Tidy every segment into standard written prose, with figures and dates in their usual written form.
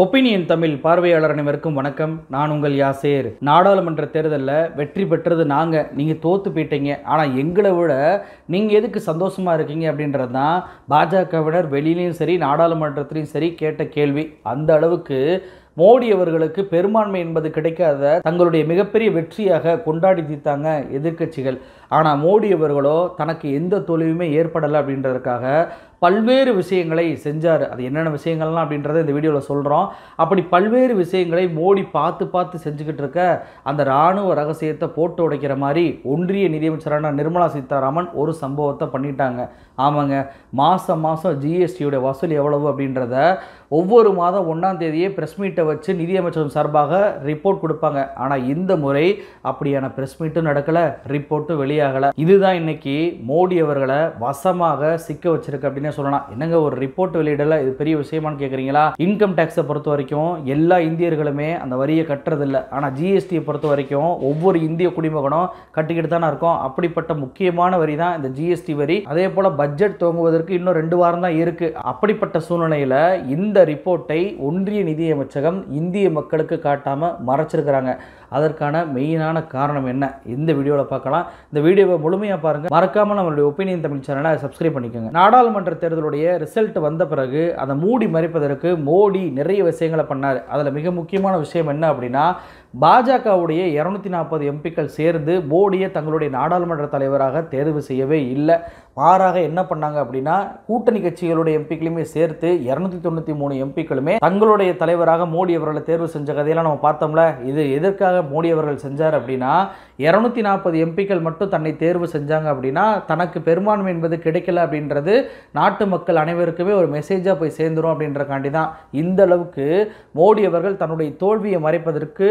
Opinion Tamil பார்வையாளர் அனைவருக்கும் வணக்கம். நான் உங்கள் யாசேர். நாடாளுமன்ற தேர்தலில் வெற்றி பெற்றது நாங்கள், நீங்கள் தோற்று போயிட்டீங்க, ஆனால் எங்களை விட நீங்கள் எதுக்கு சந்தோஷமாக இருக்கீங்க அப்படின்றது தான் பாஜகவினர் வெளியிலையும் சரி நாடாளுமன்றத்திலையும் சரி கேட்ட கேள்வி. அந்த அளவுக்கு மோடி அவர்களுக்கு பெரும்பான்மை என்பது கிடைக்காத தங்களுடைய மிகப்பெரிய வெற்றியாக கொண்டாடி தீர்த்தாங்க எதிர்க்கட்சிகள். ஆனால் மோடி அவர்களோ தனக்கு எந்த தோல்வியுமே ஏற்படலை அப்படின்றதுக்காக பல்வேறு விஷயங்களை செஞ்சார். அது என்னென்ன விஷயங்கள்லாம் அப்படின்றத இந்த வீடியோவில் சொல்கிறோம். அப்படி பல்வேறு விஷயங்களை மோடி பார்த்து செஞ்சுக்கிட்டு இருக்க அந்த இராணுவ ரகசியத்தை போட்டு உடைக்கிற மாதிரி ஒன்றிய நிதியமைச்சரான நிர்மலா சீதாராமன் ஒரு சம்பவத்தை பண்ணிட்டாங்க. ஆமாங்க, மாதம் ஜிஎஸ்டியோட வசூல் எவ்வளவு அப்படின்றத ஒவ்வொரு மாதம் 1ஆம் தேதியே ப்ரெஸ் மீட்டை வச்சு நிதியமைச்சகம் சார்பாக ரிப்போர்ட் கொடுப்பாங்க. ஆனால் இந்த முறை அப்படியான ப்ரெஸ் மீட்டும் நடக்கலை, ரிப்போர்ட்டும் வெளியாகலை. இதுதான் இன்னைக்கு மோடி அவர்களை வசமாக சிக்க வச்சிருக்கு அப்படின்னு சொல்லலாம். என்னங்க ஒரு ரிப்போர்ட் வெளியிடல, இது பெரிய விஷயமானு கேட்குறீங்களா? இன்கம் டேக்ஸை பொறுத்த வரைக்கும் எல்லா இந்தியர்களுமே அந்த வரியை கட்டுறதில்லை. ஆனால் ஜிஎஸ்டியை பொறுத்த வரைக்கும் ஒவ்வொரு இந்திய குடிமகனும் கட்டிக்கிட்டு தானே இருக்கும். அப்படிப்பட்ட முக்கியமான வரி தான் இந்த ஜிஎஸ்டி வரி. அதே போல் பட்ஜெட் துவங்குவதற்கு இன்னும் 2 வாரம் தான் இருக்கு. அப்படிப்பட்ட சூழ்நிலையில் இந்த ரிப்போர்ட்டை ஒன்றிய நிதியமைச்சகம் இந்திய மக்களுக்கு காட்டாம மறைச்சிருக்கிறாங்க. அதற்கான மெயினான காரணம் என்ன, இந்த வீடியோவில் பார்க்கலாம். இந்த வீடியோவை முழுமையாக பாருங்கள். மறக்காமல் நம்மளுடைய ஒப்பீனியன் தமிழ் சேனலை சப்ஸ்கிரைப் பண்ணிக்கோங்க. நாடாளுமன்ற தேர்தலுடைய ரிசல்ட் வந்த பிறகு அதை மூடி மறைப்பதற்கு மோடி நிறைய விஷயங்களை பண்ணார். அதில் மிக முக்கியமான விஷயம் என்ன அப்படின்னா, பாஜகவுடைய 240 எம்பிக்கள் சேர்ந்து மோடியை தங்களுடைய நாடாளுமன்ற தலைவராக தேர்வு செய்யவே இல்லை. மாறாக என்ன பண்ணாங்க அப்படின்னா, கூட்டணி கட்சிகளுடைய எம்பிக்களையுமே சேர்த்து 293 எம்பிக்களுமே தங்களுடைய தலைவராக மோடி அவர்களை தேர்வு செஞ்ச கதையெல்லாம் நம்ம பார்த்தோம்ல. இது எதற்காக மோடி அவர்கள் செஞ்சார் அப்படின்னா, 240 எம்பிக்கள் மட்டும் தன்னை தேர்வு செஞ்சாங்க அப்படின்னா தனக்கு பெரும்பான்மை என்பது கிடைக்கல அப்படின்றது நாட்டு மக்கள் அனைவருக்குமே ஒரு மெசேஜாக போய் சேர்ந்துடும் அப்படின்றக்காண்டி தான் இந்த அளவுக்கு மோடி அவர்கள் தன்னுடைய தோல்வியை மறைப்பதற்கு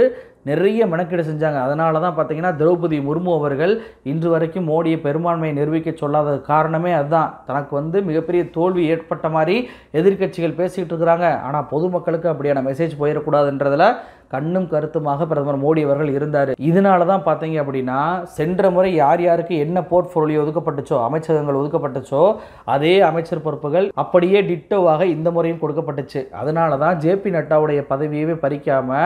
நிறைய மெனக்கெடு செஞ்சாங்க. அதனால தான் பார்த்தீங்கன்னா திரௌபதி முர்மு அவர்கள் இன்று வரைக்கும் மோடியை பெரும்பான்மையை நிரூபிக்க சொல்லாத காரணமே அதுதான். தனக்கு மிகப்பெரிய தோல்வி ஏற்பட்ட மாதிரி எதிர்க்கட்சிகள் பேசிக்கிட்டு இருக்கிறாங்க. ஆனால் பொதுமக்களுக்கு அப்படியான மெசேஜ் போயிடக்கூடாதுன்றதில் கண்ணும் கருத்துமாக பிரதமர் மோடி அவர்கள் இருந்தார். இதனால தான் பார்த்தீங்க அப்படின்னா சென்ற முறை யார் யாருக்கு என்ன போர்ட்ஃபோலியோ ஒதுக்கப்பட்டுச்சோ, அமைச்சகங்கள் ஒதுக்கப்பட்டுச்சோ, அதே அமைச்சர் பொறுப்புகள் அப்படியே டிட்டோவாக இந்த முறையும் கொடுக்கப்பட்டுச்சு. அதனால தான் ஜேபி நட்டாவுடைய பதவியவே பறிக்காம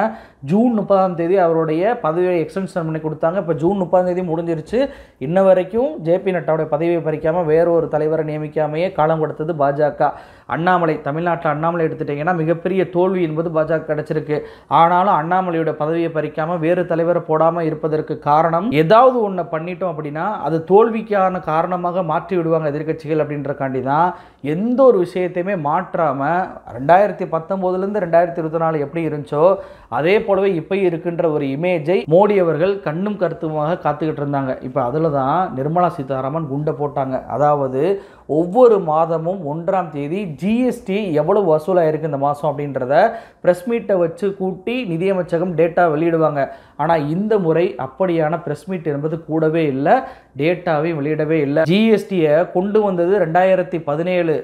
ஜூன் 30ஆம் தேதி அவருடைய பதவியை எக்ஸ்டென்ஷன் பண்ணி கொடுத்தாங்க. இப்போ ஜூன் 30ஆம் தேதி முடிஞ்சிருச்சு. இன்ன வரைக்கும் ஜேபி நட்டாவுடைய பதவியை பறிக்காம வேற ஒரு தலைவரை நியமிக்காமையே காலம் கொடுத்தது பாஜக. அண்ணாமலை, தமிழ்நாட்டில் அண்ணாமலை எடுத்துட்டீங்கன்னா மிகப்பெரிய தோல்வி என்பது பாஜக கிடைச்சிருக்கு. ஆனாலும் அண்ணாமலையோட பதவியை பறிக்காம வேறு தலைவரை போடாமல் இருப்பதற்கு காரணம், ஏதாவது ஒன்று பண்ணிட்டோம் அப்படின்னா அது தோல்விக்கான காரணமாக மாற்றி விடுவாங்க எதிர்க்கட்சிகள் அப்படின்றக்காண்டி தான் எந்த ஒரு விஷயத்தையுமே மாற்றாமல் 2019லேருந்து 2024 எப்படி இருந்துச்சோ அதே போலவே இப்போ இருக்கின்ற ஒரு இமேஜை மோடி அவர்கள் கண்ணும் கருத்துமாக காத்துக்கிட்டு இருந்தாங்க. இப்போ அதில் தான் நிர்மலா சீதாராமன் குண்டை போட்டாங்க. அதாவது ஒவ்வொரு மாதமும் 1ஆம் தேதி ஜிஎஸ்டி எவ்வளவு வசூலாயிருக்கு இந்த மாதம் அப்படின்றத ப்ரெஸ் மீட்டை வச்சு கூட்டி நிதியமைச்சகம் டேட்டா வெளியிடுவாங்க. ஆனால் இந்த முறை அப்படியான ப்ரெஸ் மீட் என்பது கூடவே இல்லை, டேட்டாவையும் வெளியிடவே இல்லை. ஜிஎஸ்டியை கொண்டு வந்தது 2017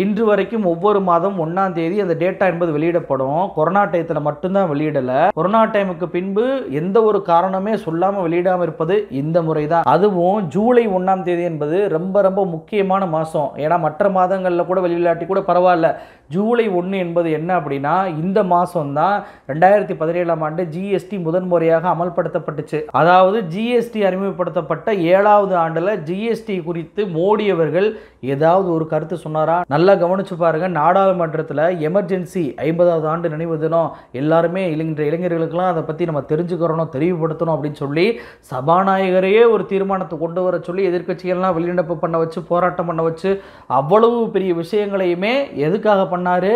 இன்று வரைக்கும் ஒவ்வொரு மாதம் 1ஆம் தேதி அந்த டேட்டா என்பது வெளியிடப்படும். கொரோனா டயத்தில் மட்டும்தான் வெளியிடலை. கொரோனா டைமுக்கு பின்பு எந்த ஒரு காரணமே சொல்லாமல் வெளியிடாமல் இருப்பது இந்த முறை தான். அதுவும் ஜூலை 1ஆம் தேதி என்பது ரொம்ப ரொம்ப முக்கியமான மாதம். ஏன்னா மற்ற மாதங்களில் கூட வெளியிலாட்டி கூட பரவாயில்ல, ஜூலை 1 என்பது என்ன அப்படின்னா இந்த மாதம் தான் 2017ஆம் ஆண்டு ஜிஎஸ்டி முதன்முறையாக அமல்படுத்தப்பட்டுச்சு. அதாவது ஜிஎஸ்டி அறிமுகப்படுத்தப்பட்ட 7வது ஆண்டில் ஜிஎஸ்டி குறித்து மோடி அவர்கள் ஏதாவது ஒரு கருத்து சொன்னாரா? நல்லா கவனிச்சு பாருங்க. நாடாளுமன்றத்தில் எமர்ஜென்சி 50வது ஆண்டு நினைவு தினம், எல்லாருமே இளைஞர்களுக்கெல்லாம் அதை பற்றி நம்ம தெரிஞ்சுக்கிறணும், தெளிவுபடுத்தணும் அப்படின்னு சொல்லி சபாநாயகரையே ஒரு தீர்மானத்தை கொண்டு வர சொல்லி எதிர்க்கட்சிகள்லாம் வெளிநடப்பு பண்ண வச்சு, போராட்டம் பண்ண வச்சு, அவ்வளவு பெரிய விஷயங்களையுமே எதுக்காக பண்ணாரு?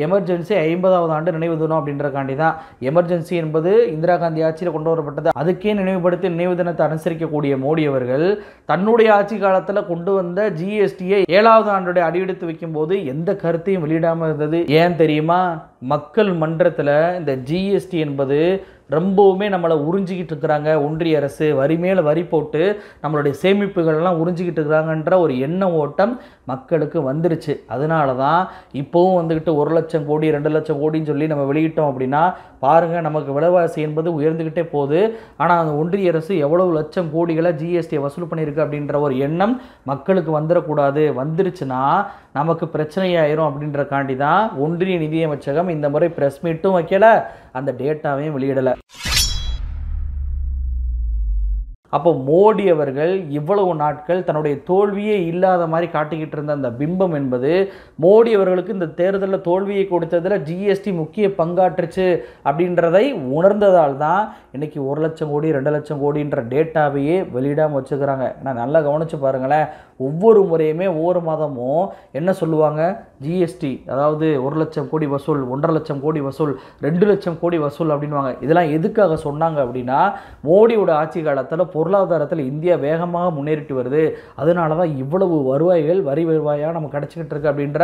எமர்ஜென்சி 50வது ஆண்டு நினைவு தினம் அப்படின்றக்காண்டி தான். எமர்ஜென்சி என்பது இந்திரா காந்தி ஆட்சியில் கொண்டு வரப்பட்டது. அதுக்கே நினைவுபடுத்தி நினைவு தினத்தை அனுசரிக்கக்கூடிய மோடி அவர்கள் தன்னுடைய ஆட்சி காலத்தில் கொண்டு வந்த ஜிஎஸ்டியை 7வது ஆண்டுடைய அடியெடுத்து வைக்கும் போது எந்த கருத்தையும் வெளியிடாமல் இருந்தது. ஏன் தெரியுமா? மக்கள் மன்றத்தில் இந்த ஜிஎஸ்டி என்பது ரொம்பவுமே நம்மளை உறிஞ்சிக்கிட்டு இருக்கிறாங்க ஒன்றிய அரசு, வரி மேலே வரி போட்டு நம்மளுடைய சேமிப்புகள்லாம் உறிஞ்சிக்கிட்டு இருக்கிறாங்கன்ற ஒரு எண்ண ஓட்டம் மக்களுக்கு வந்துருச்சு. அதனால தான் இப்போவும் வந்துக்கிட்டு 1 லட்சம் கோடி 2 லட்சம் கோடின்னு சொல்லி நம்ம வெளியிட்டோம் அப்படின்னா பாருங்கள், நமக்கு விலைவாசி என்பது உயர்ந்துக்கிட்டே போகுது. ஆனால் அந்த ஒன்றிய அரசு எவ்வளவு லட்சம் கோடிகளை ஜிஎஸ்டியை வசூல் பண்ணியிருக்கு அப்படின்ற ஒரு எண்ணம் மக்களுக்கு வந்துடக்கூடாது. வந்துருச்சுன்னா நமக்கு பிரச்சனையாயிரும் அப்படின்றக்காண்டி தான் ஒன்றிய நிதியமைச்சகம் இந்த முறை ப்ரெஸ் மீட்டும் வைக்கல, அந்த டேட்டாவையும் வெளியிடலை. அப்போ மோடி அவர்கள் இவ்வளவு நாட்கள் தன்னுடைய தோல்வியே இல்லாத மாதிரி காட்டிக்கிட்டு இருந்த அந்த பிம்பம் என்பது மோடி அவர்களுக்கு இந்த தேர்தலில் தோல்வியை கொடுத்ததில் ஜிஎஸ்டி முக்கிய பங்காற்றுச்சு அப்படின்றதை உணர்ந்ததால் தான் இன்றைக்கி 1 லட்சம் கோடி 2 லட்சம் கோடின்ற டேட்டாவையே வெளியிடாமல் வச்சுக்கிறாங்க. நான் நல்லா கவனித்து பாருங்களேன், ஒவ்வொரு முறையுமே ஒவ்வொரு மாதமும் என்ன சொல்லுவாங்க, ஜிஎஸ்டி அதாவது 1 லட்சம் கோடி வசூல், 1.5 லட்சம் கோடி வசூல், 2 லட்சம் கோடி வசூல் அப்படின்வாங்க. இதெல்லாம் எதுக்காக சொன்னாங்க அப்படின்னா மோடியோட ஆட்சி காலத்தில் பொருளாதாரத்தில் இந்தியா வேகமாக முன்னேறிட்டு வருது, அதனால தான் இவ்வளவு வருவாய்கள் வரி வருவாயாக நம்ம கிடச்சிக்கிட்டு இருக்கு அப்படின்ற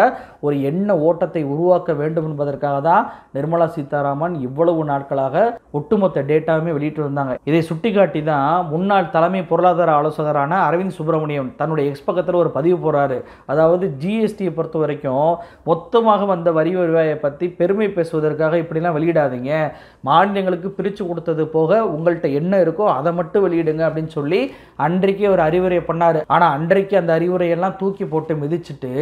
ஒரு எண்ண ஓட்டத்தை உருவாக்க வேண்டும் என்பதற்காக தான் நிர்மலா சீதாராமன் இவ்வளவு நாட்களாக ஒட்டுமொத்த டேட்டாவுமே வெளியிட்டு வந்தாங்க. இதை சுட்டிக்காட்டி தான் முன்னாள் தலைமை பொருளாதார ஆலோசகரான அரவிந்த் சுப்பிரமணியம் தன்னுடைய எக்ஸ் பக்கத்தில் ஒரு பதிவு போடுறாரு. அதாவது ஜிஎஸ்டியை பொறுத்த வரைக்கும் மொத்தமாக வந்த வரி வருவாயை பற்றி பெருமை பேசுவதற்காக இப்படிலாம் வெளியிடாதீங்க, மாநிலங்களுக்கு பிரித்து கொடுத்தது போக உங்கள்கிட்ட என்ன இருக்கோ அதை மட்டும் வெளியிடுங்க அப்படின்னு சொல்லி அன்றைக்கே ஒரு அறிவுரை பண்ணார். ஆனால் அன்றைக்கு அந்த அறிவுரையெல்லாம் தூக்கி போட்டு மிதிச்சுட்டு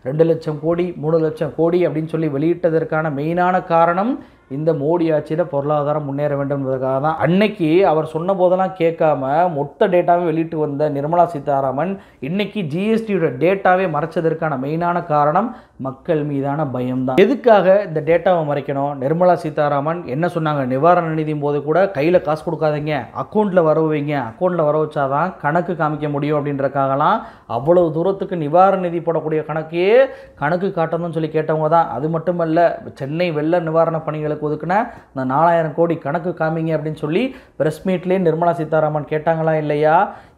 2 லட்சம் கோடி 3 லட்சம் கோடி அப்படின்னு சொல்லி வெளியிட்டதற்கான மெயினான காரணம் இந்த மோடி ஆட்சியில் பொருளாதாரம் முன்னேற வேண்டும் என்பதற்காக தான். அன்னைக்கு அவர் சொன்ன போதெல்லாம் கேட்காம மொத்த டேட்டாவே வெளியிட்டு வந்த நிர்மலா சீதாராமன் இன்னைக்கு ஜிஎஸ்டியோட டேட்டாவே மறைச்சதற்கான மெயினான காரணம் மக்கள் மீதான பயம்தான். எதுக்காக இந்த டேட்டாவை மறைக்கணும்? நிர்மலா சீதாராமன் என்ன சொன்னாங்க, நிவாரண நிதியும் போது கூட கையில் காசு கொடுக்காதீங்க, அக்கௌண்ட்டில் வர வைங்க, அக்கௌண்ட்டில் வர வச்சாதான் கணக்கு காமிக்க முடியும் அப்படின்றக்காகலாம் அவ்வளவு தூரத்துக்கு நிவாரண நிதி போடக்கூடிய கணக்கையே கணக்கு காட்டணும்னு சொல்லி கேட்டவங்க தான். அது மட்டுமல்ல, சென்னை வெள்ள நிவாரண பணிகளுக்கு ஒதுக்குன இந்த 4000 கோடி கணக்கு காமிங்க அப்படின்னு சொல்லி பிரஸ் மீட்லேயே நிர்மலா சீதாராமன் கேட்டாங்களா இல்லையா?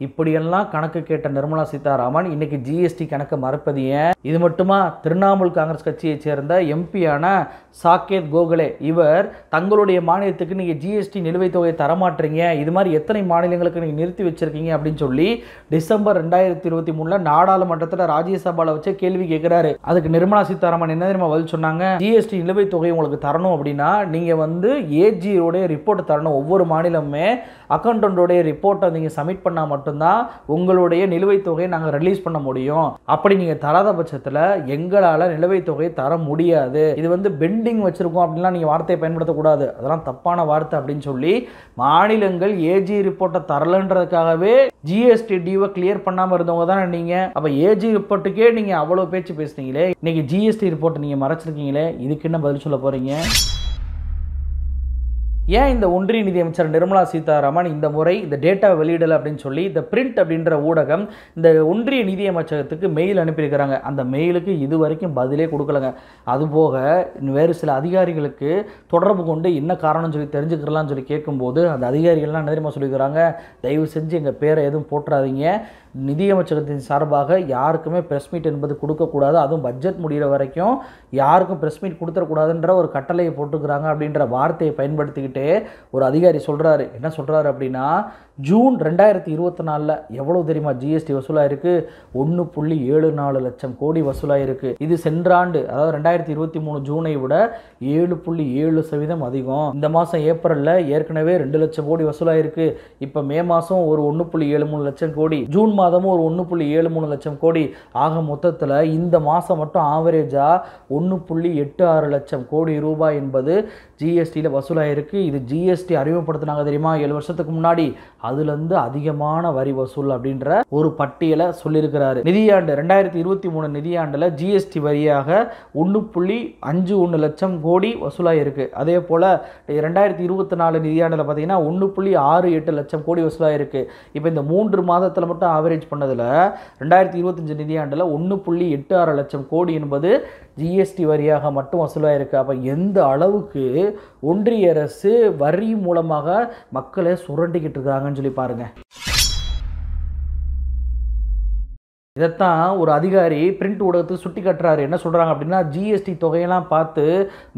இப்படியெல்லாம் கணக்கு கேட்ட நிர்மலா சீதாராமன் இன்னைக்கு ஜிஎஸ்டி கணக்கை மறுப்பது ஏன்? இது மட்டுமா, திரிணாமுல் காங்கிரஸ் கட்சியை சேர்ந்த எம்பியான சாகேத் கோகலே இவர் தங்களுடைய மாநிலத்துக்கு நீங்கள் ஜிஎஸ்டி நிலுவைத் தொகையை தரமாட்டீங்க, இது மாதிரி எத்தனை மாநிலங்களுக்கு நீங்கள் நிறுத்தி வச்சிருக்கீங்க அப்படின்னு சொல்லி டிசம்பர் 2023 நாடாளுமன்றத்தில் ராஜ்யசபாவில் வச்சு கேள்வி கேட்கிறாரு. அதுக்கு நிர்மலா சீதாராமன் என்ன தெரியுமா பதில் சொன்னாங்க, ஜிஎஸ்டி நிலுவைத் தொகை உங்களுக்கு தரணும் அப்படின்னா நீங்கள் வந்து ஏஜியோடைய ரிப்போர்ட் தரணும், ஒவ்வொரு மாநிலமுமே அக்கௌண்டன்டோடைய ரிப்போர்ட்டை நீங்கள் சப்மிட் பண்ணால் மட்டும்தான் உங்களுடைய நிலுவைத் தொகையை நாங்கள் ரிலீஸ் பண்ண முடியும், அப்படி நீங்கள் தராத பட்சத்தில் எங்களால் நிலுவைத் தொகையை தர முடியாது, இது வந்து பெண்டிங் வச்சிருக்கோம் அப்படின்லாம் நீங்கள் வார்த்தையை பயன்படுத்தக்கூடாது, அதெல்லாம் தப்பான வார்த்தை அப்படின்னு சொல்லி மாநிலங்கள் ஏஜி ரிப்போர்ட்டை தரலன்றதுக்காகவே ஜிஎஸ்டி டியூவை கிளியர் பண்ணாமல் இருந்தவங்க தானே நீங்கள். அப்போ ஏஜி ரிப்போர்ட்டுக்கே நீங்கள் அவ்வளோ பேச்சு பேசுனீங்களே, இன்னைக்கு ஜிஎஸ்டி ரிப்போர்ட்டை நீங்கள் மறைச்சிருக்கீங்களே, இதுக்கு என்ன பதில் சொல்ல போகிறீங்க? ஏன் இந்த ஒன்றிய நிதியமைச்சர் நிர்மலா சீதாராமன் இந்த முறை இந்த டேட்டா வெளியிடலை அப்படின்னு சொல்லி இந்த பிரிண்ட் அப்படின்ற ஊடகம் இந்த ஒன்றிய நிதியமைச்சகத்துக்கு மெயில் அனுப்பியிருக்கிறாங்க. அந்த மெயிலுக்கு இது வரைக்கும் பதிலே கொடுக்கலங்க. அதுபோக வேறு சில அதிகாரிகளுக்கு தொடர்பு கொண்டு என்ன காரணம்னு சொல்லி தெரிஞ்சுக்கிறலாம்னு சொல்லி கேட்கும்போது அந்த அதிகாரிகள்லாம் நேரமாக சொல்லிக்கிறாங்க, தயவு செஞ்சு எங்கள் பேரை எதுவும் போட்டுறாதீங்க, நிதியமைச்சகத்தின் சார்பாக யாருக்குமே ப்ரெஸ் மீட் என்பது கொடுக்கக்கூடாது, அதுவும் பட்ஜெட் முடிகிற வரைக்கும் யாருக்கும் ப்ரெஸ் மீட் கொடுத்துடக்கூடாதுன்ற ஒரு கட்டளையை போட்டுக்கிறாங்க அப்படின்ற வார்த்தையை பயன்படுத்திக்கிட்டு ஒரு அதிகாரி சொல்கிறாரு. என்ன சொல்கிறாரு அப்படின்னா, ஜூன் 2024 எவ்வளோ தெரியுமா ஜிஎஸ்டி வசூலாயிருக்கு? 1.74 லட்சம் கோடி வசூலாயிருக்கு. இது சென்ற ஆண்டு அதாவது 2023 ஜூனை விட 7.7% அதிகம். இந்த மாதம் ஏப்ரலில் ஏற்கனவே 2 லட்சம் கோடி வசூலாயிருக்கு. இப்போ மே மாதம் ஒரு 1.73 லட்சம் கோடி, ஜூன் மாதமும் ஒரு 1.73 லட்சம் கோடி. ஆக மொத்தத்தில் இந்த மாதம் மட்டும் ஆவரேஜாக 1.86 லட்சம் கோடி ரூபாய் என்பது ஜிஎஸ்டியில் வசூலாயிருக்கு. இது ஜிஎஸ்டி அறிமுகப்படுத்தினாங்க தெரியுமா 7 வருஷத்துக்கு முன்னாடி, அதுலேருந்து அதிகமான வரி வசூல் அப்படின்ற ஒரு பட்டியலை சொல்லியிருக்கிறாரு. நிதியாண்டு 2023 நிதியாண்டில் ஜிஎஸ்டி வரியாக 1.51 லட்சம் கோடி வசூலாயிருக்கு. அதே போல் 2024 நிதியாண்டில் பார்த்தீங்கன்னா 1.68 லட்சம் கோடி வசூலாயிருக்கு. இப்போ இந்த 3 மாதத்தில் மட்டும் ஆவரேஜ் பண்ணதில் 2025 நிதியாண்டில் 1.86 லட்சம் கோடி என்பது ஜிஎஸ்டி வரியாக மட்டும் வசூலாயிருக்கு. அப்போ எந்த அளவுக்கு ஒன்றிய அரசு வரி மூலமாக மக்களை சுரண்டிக்கிட்டு இருக்காங்கன்னு சொல்லி பாருங்க. இதைத்தான் ஒரு அதிகாரி பிரிண்ட் ஊடகத்துக்கு சுட்டி காட்டுறாரு. என்ன சொல்றாங்க அப்படின்னா, ஜிஎஸ்டி தொகையெல்லாம் பார்த்து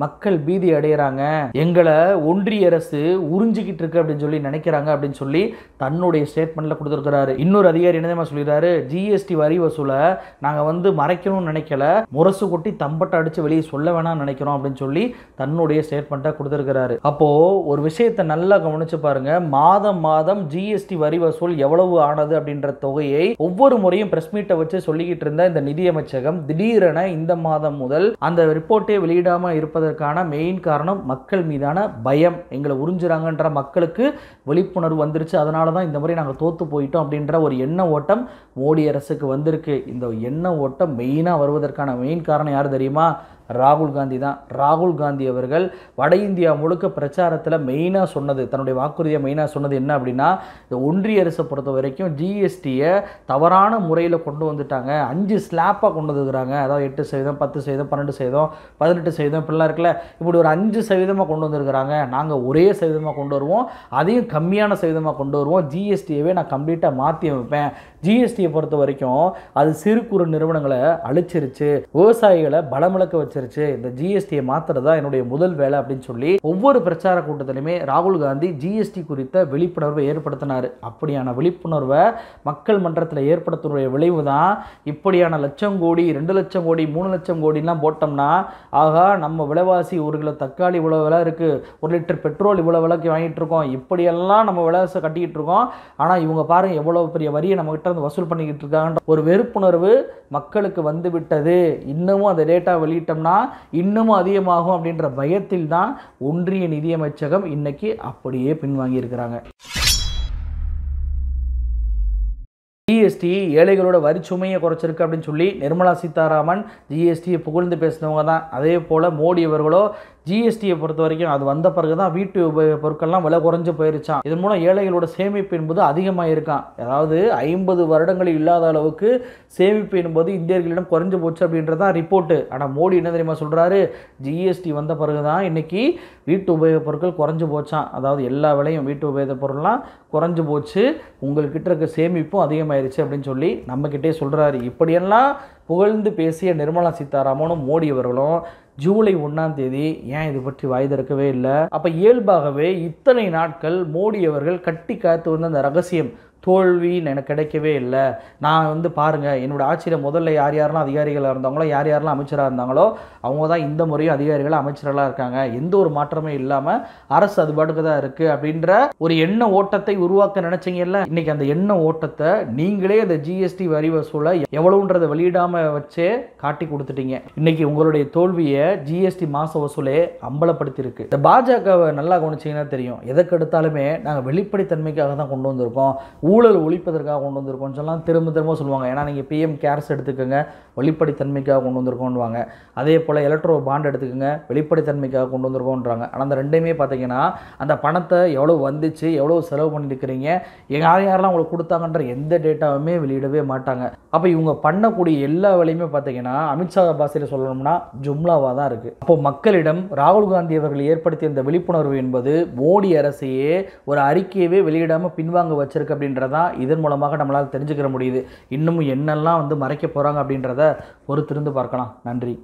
மக்கள் பீதி அடைகிறாங்க, எங்களை ஒன்றிய அரசு உறிஞ்சிக்கிட்டு இருக்கு அப்படின்னு சொல்லி நினைக்கிறாங்க அப்படின்னு சொல்லி தன்னுடைய ஸ்டேட்மெண்ட்ல கொடுத்துருக்கிறாரு. இன்னொரு அதிகாரி என்ன சொல்லிடுறாரு, ஜிஎஸ்டி வரி வசூலை நாங்கள் மறைக்கணும்னு நினைக்கல, முரசு கொட்டி தம்பட்டை அடிச்சு வெளியே சொல்ல வேணாம்னு நினைக்கிறோம் அப்படின்னு சொல்லி தன்னுடைய ஸ்டேட்மெண்ட்டை கொடுத்துருக்கிறாரு. அப்போ ஒரு விஷயத்தை நல்லா கவனிச்சு பாருங்க, மாதம் மாதம் ஜிஎஸ்டி வரி வசூல் எவ்வளவு ஆனது அப்படின்ற தொகையை ஒவ்வொரு முறையும் பிரஸ் மீட் வச்சு சொல்லிக்கிட்டு இருந்த இந்த நிதியமைச்சகம் திடீரென இந்த மாதம் முதல் அந்த ரிப்போர்ட்டை வெளியிடாம இருப்பதற்கான மெயின் காரணம் மக்கள் மீதான பயம். எங்களை உறிஞ்சுறாங்கன்ற மக்களுக்கு விழிப்புணர்வு வந்துருச்சு, அதனால தான் இந்த முறை நாங்கள் தோத்து போயிட்டோம் அப்படின்ற ஒரு எண்ண ஓட்டம் மோடி அரசுக்கு வந்திருக்கு. இந்த எண்ண ஓட்டம் மெயினாக வருவதற்கான மெயின் காரணம் யார் தெரியுமா? ராகுல் காந்தி தான். ராகுல் காந்தி அவர்கள் வட இந்தியா முழுக்க பிரச்சாரத்தில் மெயினாக சொன்னது, தன்னுடைய வாக்குறுதியை மெயினாக சொன்னது என்ன அப்படின்னா, இந்த ஒன்றிய அரசை பொறுத்த வரைக்கும் ஜிஎஸ்டியை தவறான முறையில் கொண்டு வந்துட்டாங்க, 5 ஸ்லாப்பாக கொண்டு வந்துருக்கிறாங்க. அதாவது 8%, 10%, 12%, 18% இப்படிலாம் இருக்குல்ல, இப்படி ஒரு 5% கொண்டு வந்துருக்கிறாங்க. நாங்கள் ஒரே சதவீதமாக கொண்டு வருவோம், அதையும் கம்மியான சதவீதமாக கொண்டு வருவோம், ஜிஎஸ்டியவே நான் கம்ப்ளீட்டாக மாற்றி வைப்பேன். ஜிஎஸ்டியை பொறுத்த வரைக்கும் அது சிறு குறு நிறுவனங்களை அழிச்சிருச்சு, விவசாயிகளை பலமிழக்க வச்சிருச்சு, இந்த ஜிஎஸ்டியை மாத்துறதா என்னுடைய முதல் வேலை அப்படின்னு சொல்லி ஒவ்வொரு பிரச்சார கூட்டத்திலுமே ராகுல் காந்தி ஜிஎஸ்டி குறித்த விழிப்புணர்வை ஏற்படுத்தினார். அப்படியான விழிப்புணர்வை மக்கள் மன்றத்தில் ஏற்படுத்தினுடைய விளைவு தான் இப்படியான லட்சம் கோடி, 2 லட்சம் கோடி, 3 லட்சம் கோடிலாம் போட்டோம்னா, ஆகா நம்ம விலைவாசி 1 கிலோ தக்காளி இவ்வளோ விலை இருக்கு, 1 லிட்டர் பெட்ரோல் இவ்வளோ விலைக்கு வாங்கிட்டு இருக்கோம், இப்படியெல்லாம் நம்ம விலைவாசி கட்டிக்கிட்டு இருக்கோம், ஆனால் இவங்க பாருங்க எவ்வளோ பெரிய வரியை நம்ம கிட்ட வசூல் பண்ணிக்கிட்டு இருக்காங்க. ஒரு வெறுப்புணர்வு மக்களுக்கு வந்து விட்டது. இன்னமும் அந்த டேட்டா வெளியிட்டோம்னா இன்னமும் அதிகமாகும் அப்படின்ற பயத்தில் தான் ஒன்றிய நிதியமைச்சகம் இன்னைக்கு அப்படியே பின்வாங்கி இருக்கிறாங்க. ஜிஎஸ்டி ஏழைகளோட வரி சுமையை குறைச்சிருக்கு அப்படின்னு சொல்லி நிர்மலா சீதாராமன் ஜிஎஸ்டியை புகழ்ந்து பேசினவங்க தான். அதே போல் மோடி அவர்களோ ஜிஎஸ்டியை பொறுத்த வரைக்கும் அது வந்த பிறகு தான் வீட்டு உபயோக பொருட்கள்லாம் விலை குறைஞ்சு போயிருச்சான். இதன் மூலம் ஏழைகளோட சேமிப்பு என்பது அதிகமாக இருக்கான். அதாவது 50 வருடங்களில் இல்லாத அளவுக்கு சேமிப்பு என்பது இந்தியர்களிடம் குறைஞ்சு போச்சு அப்படின்றதான் ரிப்போர்ட்டு. ஆனால் மோடி என்ன தெரியுமா சொல்கிறாரு, ஜிஎஸ்டி வந்த பிறகு தான் இன்னைக்கு வீட்டு உபயோக பொருட்கள் குறைஞ்சு போச்சான். அதாவது எல்லா விலையும் வீட்டு உபயோக பொருள்லாம் குறைஞ்சு போச்சு, உங்கள்கிட்ட இருக்க சேமிப்பும் அதிகமாயிருச்சு அப்படின்னு சொல்லி நம்மக்கிட்டே சொல்கிறாரு. இப்படியெல்லாம் புகழ்ந்து பேசிய நிர்மலா சீதாராமனும் மோடி அவர்களும் ஜூலை 1ஆம் தேதி ஏன் இது பற்றி வாய் திறக்கவே இல்லை? அப்போ இயல்பாகவே இத்தனை நாட்கள் மோடி அவர்கள் கட்டி காத்து வந்த அந்த ரகசியம் தோல்வி எனக்கு கிடைக்கவே இல்லை. நான் பாருங்கள், என்னோட ஆட்சியில் முதல்ல யார் யாரெல்லாம் அதிகாரிகளாக இருந்தாங்களோ, யார் யாரெல்லாம் அமைச்சராக இருந்தாங்களோ, அவங்க தான் இந்த முறையும் அதிகாரிகள் அமைச்சர்களாக இருக்காங்க, எந்த ஒரு மாற்றமே இல்லாமல் அரசு அது பாட்டுக்கு தான் இருக்குது அப்படின்ற ஒரு எண்ண ஓட்டத்தை உருவாக்க நினைச்சிங்கல்ல. இன்னைக்கு அந்த எண்ண ஓட்டத்தை நீங்களே அந்த ஜிஎஸ்டி வரி வசூலை எவ்வளவுன்றதை வெளியிடாமல் வச்சே காட்டி கொடுத்துட்டீங்க. இன்னைக்கு உங்களுடைய தோல்வியை ஜிஎஸ்டி மாச வசூலே அம்பலப்படுத்தியிருக்கு. இந்த பாஜகவை நல்லா கவனிச்சிங்கன்னா தெரியும், எதற்கு எடுத்தாலுமே நாங்கள் வெளிப்படைத்தன்மைக்காக தான் கொண்டு வந்திருக்கோம், ஊழல் ஒழிப்பதற்காக கொண்டு வந்திருக்கோம் சொல்லலாம் திரும்ப சொல்லுவாங்க. ஏன்னா நீங்கள் பிஎம் கேர்ஸ் எடுத்துக்கோங்க, வெளிப்படைத்தன்மைக்காக கொண்டு வந்திருக்கோன்னுவாங்க. அதே போல் எலக்ட்ரோ பாண்ட் எடுத்துக்கோங்க, வெளிப்படைத்தன்மைக்காக கொண்டு வந்திருக்கோன்றாங்க. ஆனால் அந்த ரெண்டையுமே பார்த்தீங்கன்னா அந்த பணத்தை எவ்வளோ வந்துச்சு, எவ்வளோ செலவு பண்ணியிருக்கிறீங்க, யாரெல்லாம் உங்களுக்கு கொடுத்தாங்கன்ற எந்த டேட்டாவுமே வெளியிடவே மாட்டாங்க. அப்போ இவங்க பண்ணக்கூடிய எல்லா வேலையுமே பார்த்தீங்கன்னா அமித்ஷா பாஷையில் சொல்லணும்னா ஜும்லாவாக தான் இருக்குது. அப்போ மக்களிடம் ராகுல் காந்தி அவர்கள் ஏற்படுத்திய இந்த விழிப்புணர்வு என்பது மோடி அரசையே ஒரு அறிக்கையவே வெளியிடாமல் பின்வாங்க வச்சிருக்கு அப்படின்றதான் இதன் மூலமாக நம்மளால் தெரிஞ்சுக்கிற முடியுது. இன்னமும் என்னெல்லாம் மறைக்க போகிறாங்க அப்படின்றத பொறுத்திருந்து பார்க்கலாம். நன்றி.